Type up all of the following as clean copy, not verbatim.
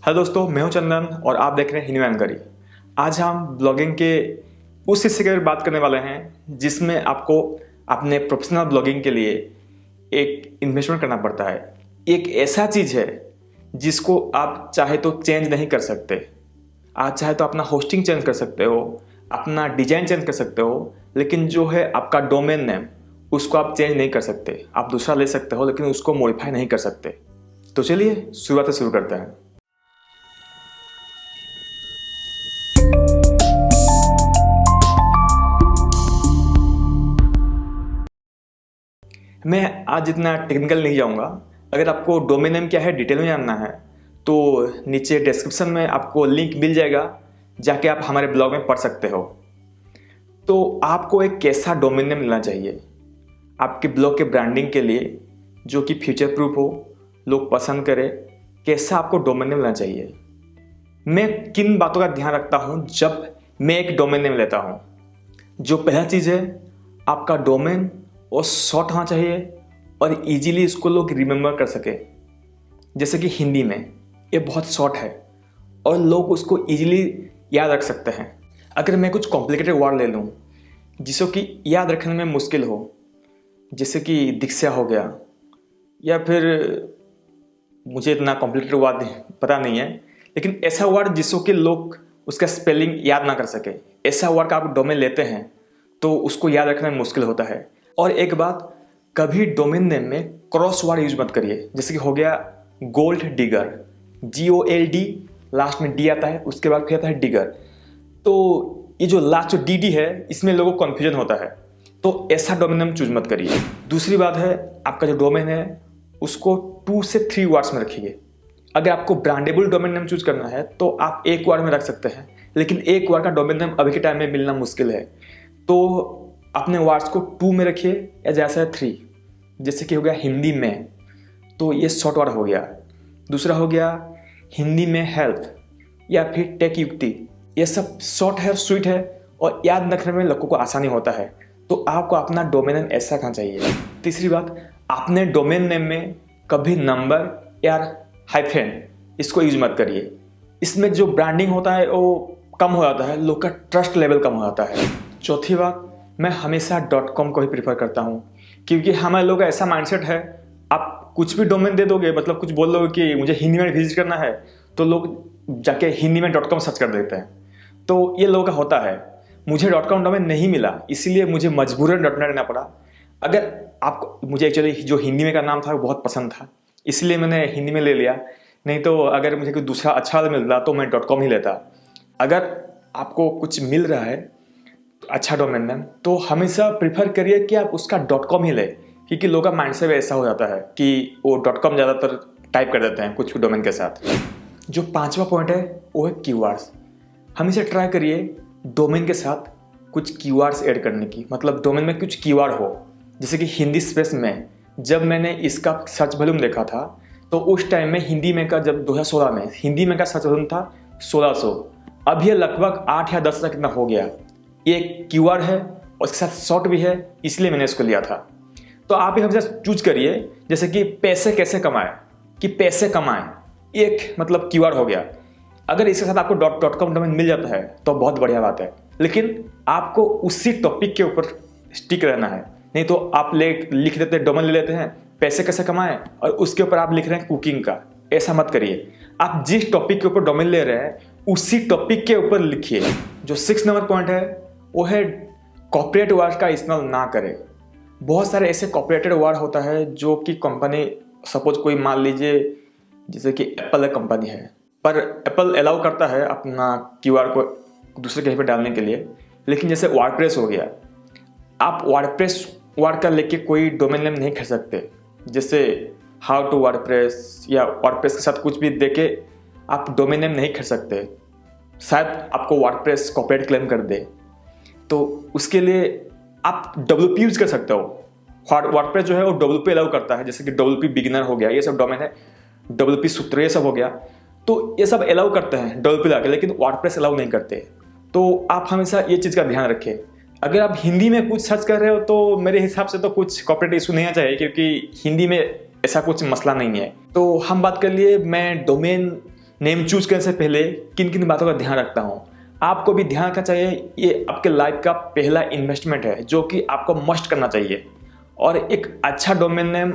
Hello दोस्तों, मैं हूं चंदन और आप देख रहे हैं हिंदी में जानकारी। आज हम ब्लॉगिंग के उस हिस्से के बारे में बात करने वाले हैं जिसमें आपको अपने प्रोफेशनल ब्लॉगिंग के लिए एक इन्वेस्टमेंट करना पड़ता है। एक ऐसा चीज़ है जिसको आप चाहे तो चेंज नहीं कर सकते। आप चाहे तो अपना होस्टिंग चेंज कर सकते हो, अपना डिजाइन चेंज कर सकते हो, लेकिन जो है आपका डोमेन नेम उसको आप चेंज नहीं कर सकते। आप दूसरा ले सकते हो लेकिन उसको मॉडिफाई नहीं कर सकते। तो चलिए शुरुआत से शुरू करते हैं। मैं आज इतना टेक्निकल नहीं जाऊंगा। अगर आपको डोमेन नेम क्या है डिटेल में जानना है तो नीचे डिस्क्रिप्शन में आपको लिंक मिल जाएगा, जाके आप हमारे ब्लॉग में पढ़ सकते हो। तो आपको एक कैसा डोमेन नेम लेना चाहिए आपके ब्लॉग के ब्रांडिंग के लिए, जो कि फ्यूचर प्रूफ हो, लोग पसंद करें, कैसा आपको डोमेन नेम लेना चाहिए। मैं किन बातों का ध्यान रखता हूँ जब मैं एक डोमेन नेम लेता हूँ। जो पहला चीज़ है, आपका डोमेन और शॉर्ट होना चाहिए और इजीली इसको लोग रिमेंबर कर सके। जैसे कि हिंदी में ये बहुत शॉर्ट है और लोग उसको इजीली याद रख सकते हैं। अगर मैं कुछ कॉम्प्लिकेटेड वर्ड ले लूँ जिसको कि याद रखने में मुश्किल हो, जैसे कि दीक्षा हो गया, या फिर मुझे इतना कॉम्प्लिकेटेड वर्ड पता नहीं है, लेकिन ऐसा वर्ड जिसको कि लोग उसका स्पेलिंग याद ना कर सके, ऐसा वर्ड का आप डोमेन लेते हैं तो उसको याद रखना मुश्किल होता है। और एक बात, कभी डोमेन नेम में क्रॉस वर्ड यूज मत करिए। जैसे कि हो गया गोल्ड डिगर, GOLD, लास्ट में डी आता है, उसके बाद फिर आता है डिगर। तो ये जो लास्ट जो DD है इसमें लोगों को कन्फ्यूजन होता है, तो ऐसा डोमेन नेम चूज मत करिए। दूसरी बात है, आपका जो डोमेन है उसको 2 से 3 वर्ड्स में रखिए। अगर आपको ब्रांडेबल डोमेन नेम चूज करना है तो आप एक वर्ड में रख सकते हैं, लेकिन एक वर्ड का डोमेन नेम अभी के टाइम में मिलना मुश्किल है। तो अपने वर्ड्स को 2 में रखिए या जैसा है 3। जैसे कि हो गया हिंदी में, तो ये शॉर्ट वर्ड हो गया। दूसरा हो गया हिंदी में हेल्थ या फिर टेक युक्ति। ये सब शॉर्ट है, स्वीट है और याद रखने में लोगों को आसानी होता है। तो आपको अपना डोमेन नेम ऐसा रखना चाहिए। तीसरी बात, आपने डोमेन नेम में कभी नंबर या हाइफेन इसको यूज मत करिए। इसमें जो ब्रांडिंग होता है वो कम हो जाता है, लोग का ट्रस्ट लेवल कम हो जाता है। चौथी बात, मैं हमेशा .com को ही प्रीफर करता हूँ, क्योंकि हमारे लोगों का ऐसा माइंडसेट है, आप कुछ भी डोमेन दे दोगे, मतलब कुछ बोल दोगे कि मुझे हिंदी में विजिट करना है, तो लोग जाके हिंदी में .com सर्च कर देते हैं। तो ये लोगों का होता है। मुझे .com डोमेन नहीं मिला, इसीलिए मुझे मजबूरन .net लेना पड़ा। अगर आपको, मुझे एक्चुअली जो हिंदी में का नाम था वो बहुत पसंद था, इसलिए मैंने हिंदी में ले लिया। नहीं तो अगर मुझे कोई दूसरा अच्छा मिलता तो मैं .com ही लेता। अगर आपको कुछ मिल रहा है अच्छा डोमेन नेम, तो हमेशा प्रीफर करिए कि आप उसका .com ही ले, क्योंकि लोगों का माइंड से ऐसा हो जाता है कि वो .com ज़्यादातर टाइप कर देते हैं कुछ भी डोमेन के साथ। जो 5वां पॉइंट है वो है कीवर्ड्स। हमेशा ट्राई करिए डोमेन के साथ कुछ कीवर्ड्स ऐड करने की, मतलब डोमेन में कुछ कीवर्ड हो। जैसे कि हिंदी स्पेस में जब मैंने इसका सर्च वॉल्यूम देखा था तो उस टाइम में हिंदी में का, जब 2016 में हिंदी में का सर्च वॉल्यूम था 1600। अब ये लगभग 8 या 10 तक इतना हो गया। ये कीवर्ड है और इसके साथ शॉर्ट भी है, इसलिए मैंने इसको लिया था। तो आप ही हमेशा चूज करिए। जैसे कि पैसे कैसे कमाएं, कि पैसे कमाएं, एक मतलब कीवर्ड हो गया। अगर इसके साथ आपको .com डोमेन मिल जाता है तो बहुत बढ़िया बात है, लेकिन आपको उसी टॉपिक के ऊपर स्टिक रहना है। नहीं तो आप लिख देते हैं, डोमेन ले लेते हैं पैसे कैसे कमाएं और उसके ऊपर आप लिख रहे हैं कुकिंग का। ऐसा मत करिए। आप जिस टॉपिक के ऊपर डोमेन ले रहे हैं उसी टॉपिक के ऊपर लिखिए। जो 6 नंबर पॉइंट है वो है कॉर्पोरेट वर्ड का इस्तेमाल ना करें। बहुत सारे ऐसे कॉर्पोरेटेड वर्ड होता है जो कि कंपनी, सपोज कोई मान लीजिए जैसे कि एप्पल कंपनी है, पर एप्पल अलाउ करता है अपना कीवर्ड को दूसरे कहीं पर डालने के लिए। लेकिन जैसे वर्डप्रेस हो गया, आप वर्डप्रेस वर्ड का लेके कोई डोमेन नेम नहीं कर सकते। जैसे हाउ टू वर्डप्रेस या वर्डप्रेस के साथ कुछ भी देके आप डोमेन नेम नहीं कर सकते, शायद आपको वर्डप्रेस कॉपीराइट क्लेम कर दे। तो उसके लिए आप WP यूज कर सकते हो। वर्डप्रेस जो है वो WP अलाउ करता है, जैसे कि WP बिगिनर हो गया, ये सब डोमेन है, WP सूत्र, ये सब हो गया। तो ये सब अलाउ करते हैं WP लगा के, लेकिन वर्डप्रेस अलाउ नहीं करते। तो आप हमेशा ये चीज़ का ध्यान रखें। अगर आप हिंदी में कुछ सर्च कर रहे हो तो मेरे हिसाब से तो कुछ कॉपीराइट इशू नहीं आना चाहिए, क्योंकि हिंदी में ऐसा कुछ मसला नहीं है। तो हम बात कर लिए, मैं डोमेन नेम चूज करने से पहले किन किन बातों का ध्यान रखता हूँ। आपको भी ध्यान रखना चाहिए, ये आपके लाइफ का पहला इन्वेस्टमेंट है जो कि आपको मस्ट करना चाहिए। और एक अच्छा डोमेन नेम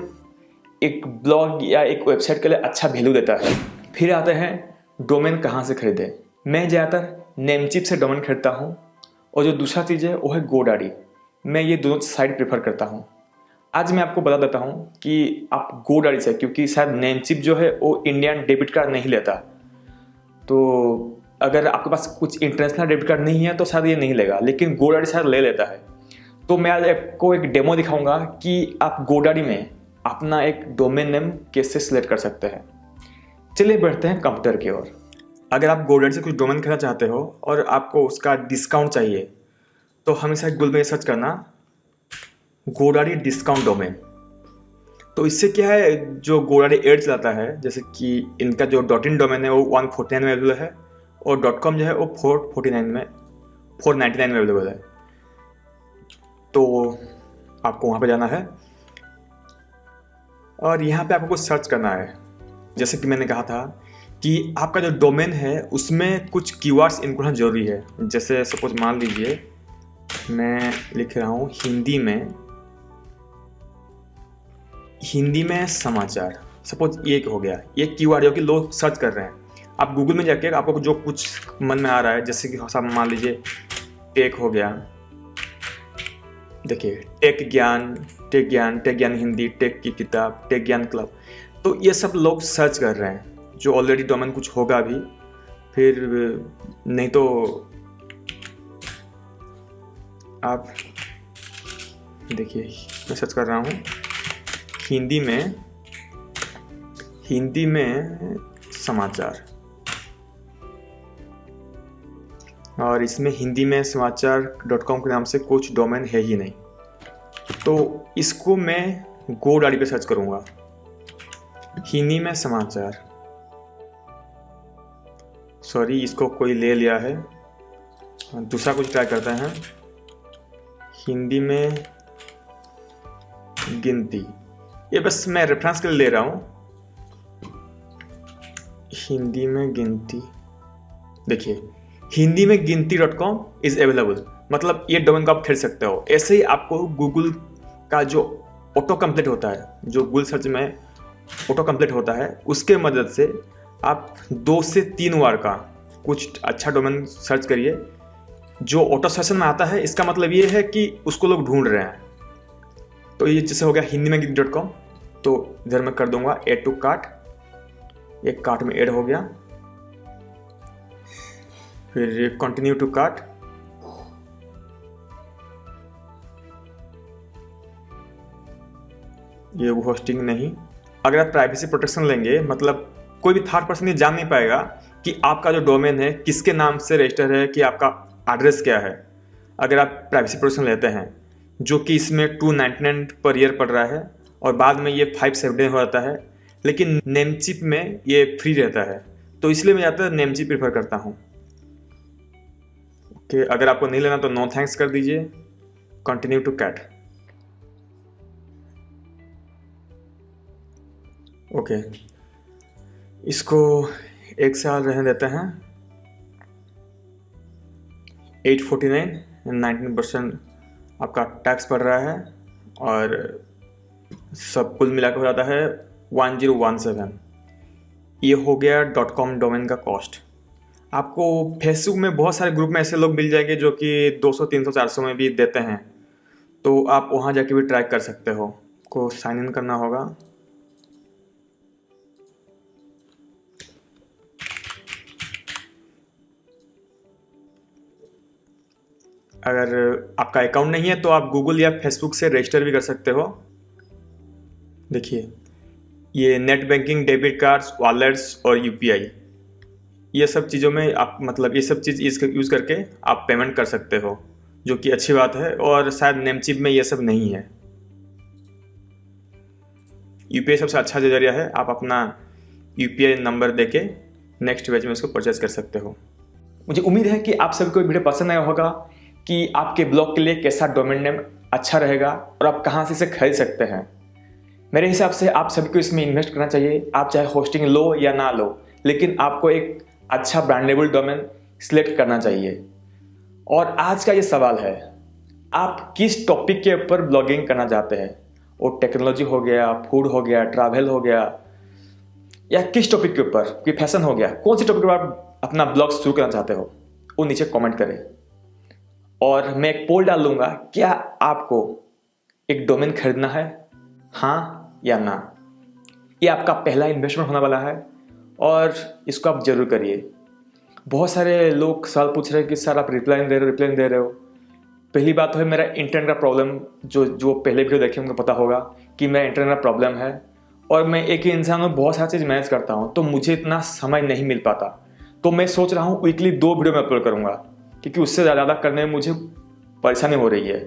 एक ब्लॉग या एक वेबसाइट के लिए अच्छा वैल्यू देता है। फिर आते हैं डोमेन कहाँ से खरीदें। मैं ज़्यादातर नेमचिप से डोमेन खरीदता हूँ, और जो दूसरा चीज़ है वो है गोडाडी। मैं ये दोनों साइट प्रेफर करता हूँ। आज मैं आपको बता देता हूँ कि आप गोडाडी से, क्योंकि शायद नेमचिप जो है वो इंडियन डेबिट कार्ड नहीं लेता, तो अगर आपके पास कुछ इंटरनेशनल डेबिट कार्ड नहीं है तो शायद ये नहीं लेगा, लेकिन गोडाडी शायद ले लेता है। तो मैं आज आपको एक डेमो दिखाऊंगा कि आप गोडाडी में अपना एक डोमेन नेम कैसे सिलेक्ट कर सकते हैं। चलिए बढ़ते हैं कंप्यूटर की ओर। अगर आप गोडाडी से कुछ डोमेन खरीदना चाहते हो और आपको उसका डिस्काउंट चाहिए, तो हमेशा गूगल में सर्च करना गोडाडी डिस्काउंट डोमेन। तो इससे क्या है, जो गोडाडी एड चलाता है, जैसे कि इनका जो .in डोमेन है वो 149 में अवेलेबल है, और .com जो है वो 499 में अवेलेबल है। तो आपको वहाँ पे जाना है और यहाँ पे आपको कुछ सर्च करना है। जैसे कि मैंने कहा था कि आपका जो डोमेन है उसमें कुछ कीवर्ड्स इनपुट होना जरूरी है। जैसे सपोज मान लीजिए मैं लिख रहा हूँ हिंदी में समाचार, सपोज ये हो गया, ये कीवर्ड है कि लोग सर्च कर रहे हैं। आप गूगल में जाके आपको जो कुछ मन में आ रहा है, जैसे कि मान लीजिए टेक हो गया, देखिए टेक ज्ञान हिंदी, टेक की किताब, टेक ज्ञान क्लब, तो ये सब लोग सर्च कर रहे हैं। जो ऑलरेडी डोमेन कुछ होगा भी, फिर नहीं तो आप देखिए मैं सर्च कर रहा हूँ हिंदी में समाचार, और इसमें हिंदी में समाचार.com के नाम से कुछ डोमेन है ही नहीं। तो इसको मैं गोडाडी पे सर्च करूँगा, हिंदी में समाचार, सॉरी इसको कोई ले लिया है, दूसरा कुछ ट्राई करते हैं। हिंदी में गिनती, ये बस मैं रेफरेंस के लिए ले रहा हूँ। हिंदी में गिनती, देखिए हिंदी में गिनती.com इज अवेलेबल, मतलब ये डोमेन को आप खरीद सकते हो। ऐसे ही आपको गूगल का जो ऑटो कंप्लीट होता है, जो गूगल सर्च में ऑटो कंप्लीट होता है, उसके मदद से आप 2 से 3 बार का कुछ अच्छा डोमेन सर्च करिए। जो ऑटो सेशन में आता है, इसका मतलब ये है कि उसको लोग ढूंढ रहे हैं। तो ये जैसे हो गया हिंदी में गिनती.com, तो इधर मैं कर दूंगा ऐड टू कार्ट, एक कार्ट में ऐड हो गया। फिर कंटिन्यू टू कार्ट, ये होस्टिंग नहीं। अगर आप प्राइवेसी प्रोटेक्शन लेंगे, मतलब कोई भी थर्ड पर्सन ये जान नहीं पाएगा कि आपका जो डोमेन है किसके नाम से रजिस्टर है, कि आपका एड्रेस क्या है। अगर आप प्राइवेसी प्रोटेक्शन लेते हैं, जो कि इसमें 299 पर ईयर पड़ रहा है, और बाद में ये 579 हो जाता है, लेकिन नेमचिप में ये फ्री रहता है। तो इसलिए मैं ज़्यादातर नेमचिप प्रेफर करता हूँ। ओके, अगर आपको नहीं लेना तो नो थैंक्स कर दीजिए, कंटिन्यू टू कैट। ओके, इसको 1 साल रहने देते हैं। 849 19% आपका टैक्स पड़ रहा है, और सब कुल मिलाकर हो जाता है 1017। ये हो गया .com डोमेन का कॉस्ट। आपको फेसबुक में बहुत सारे ग्रुप में ऐसे लोग मिल जाएंगे जो कि 200 300 400 में भी देते हैं, तो आप वहाँ जाके भी ट्राई कर सकते हो। को साइन इन करना होगा। अगर आपका अकाउंट नहीं है तो आप गूगल या फेसबुक से रजिस्टर भी कर सकते हो। देखिए ये net banking, debit cards, wallets और यूपीआई, ये सब चीज़ों में आप मतलब ये सब चीज़ यूज़ करके आप पेमेंट कर सकते हो, जो कि अच्छी बात है। और शायद नेमचिप में ये सब नहीं है। यूपीआई सबसे अच्छा जरिया है, आप अपना यूपीआई नंबर देके नेक्स्ट पेज में इसको परचेज कर सकते हो। मुझे उम्मीद है कि आप सभी को वीडियो पसंद आया होगा कि आपके ब्लॉग के लिए कैसा डोमेन नेम अच्छा रहेगा और आप कहाँ से इसे खरीद सकते हैं। मेरे हिसाब से आप सभी को इसमें इन्वेस्ट करना चाहिए। आप चाहे होस्टिंग लो या ना लो, लेकिन आपको एक अच्छा ब्रांडेबल डोमेन सिलेक्ट करना चाहिए। और आज का ये सवाल है, आप किस टॉपिक के ऊपर ब्लॉगिंग करना चाहते हैं? वो टेक्नोलॉजी हो गया, फूड हो गया, ट्रैवल हो गया, या किस टॉपिक के ऊपर, कोई फैशन हो गया, कौन से टॉपिक पर आप अपना ब्लॉग शुरू करना चाहते हो, वो नीचे कमेंट करें। और मैं एक पोल डाल दूंगा, क्या आपको एक डोमेन खरीदना है, हाँ या ना? ये आपका पहला इन्वेस्टमेंट होने वाला है और इसको आप जरूर करिए। बहुत सारे लोग सवाल पूछ रहे हैं कि सर आप रिप्लाई नहीं दे रहे हो। पहली बात तो है मेरा इंटरनेट का प्रॉब्लम, जो पहले वीडियो देखे उनको पता होगा कि मेरा इंटरनेट का प्रॉब्लम है और मैं एक ही इंसान हूँ, बहुत सारी चीज़ मैनेज करता हूँ, तो मुझे इतना समय नहीं मिल पाता। तो मैं सोच रहा हूँ वीकली 2 वीडियो में अपलोड करूँगा, क्योंकि उससे ज़्यादा करने में मुझे परेशानी हो रही है।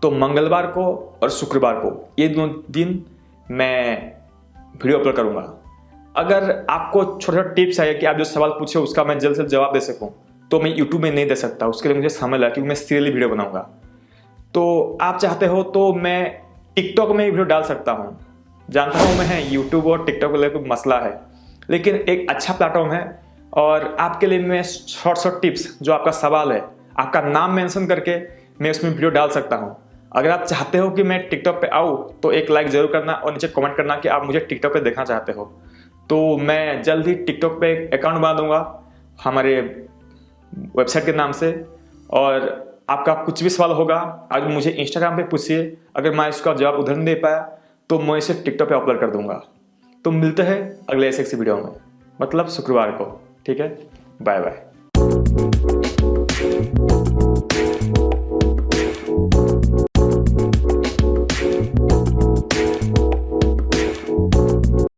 तो मंगलवार को और शुक्रवार को ये 2 दिन मैं वीडियो अपलोड करूँगा। अगर आपको छोटा छोटा टिप्स चाहिए कि आप जो सवाल पूछे उसका मैं जल्द से जल्द जवाब दे सकूँ, तो मैं यूट्यूब में नहीं दे सकता, उसके लिए मुझे समय लगा, क्योंकि मैं सीरियली वीडियो बनाऊंगा। तो आप चाहते हो तो मैं टिकटॉक में वीडियो डाल सकता हूँ। जानता हूँ मैं यूट्यूब और टिकटॉक के लिए कोई मसला है, लेकिन एक अच्छा प्लेटफॉर्म है और आपके लिए मैं शॉर्ट टिप्स, जो आपका सवाल है, आपका नाम मेंशन करके मैं उसमें वीडियो डाल सकता हूँ। अगर आप चाहते हो कि मैं टिकटॉक पे आऊँ तो एक लाइक जरूर करना और नीचे कमेंट करना कि आप मुझे टिकटॉक पे देखना चाहते हो। तो मैं जल्द ही टिकटॉक पे एक अकाउंट बना दूंगा हमारे वेबसाइट के नाम से। और आपका कुछ भी सवाल होगा आज मुझे इंस्टाग्राम पे पूछिए, अगर मैं इसका जवाब उधर नहीं दे पाया तो मैं इसे टिकटॉक पे अपलोड कर दूंगा। तो मिलते हैं अगले ऐसे वीडियो में, मतलब शुक्रवार को। ठीक है, बाय बाय।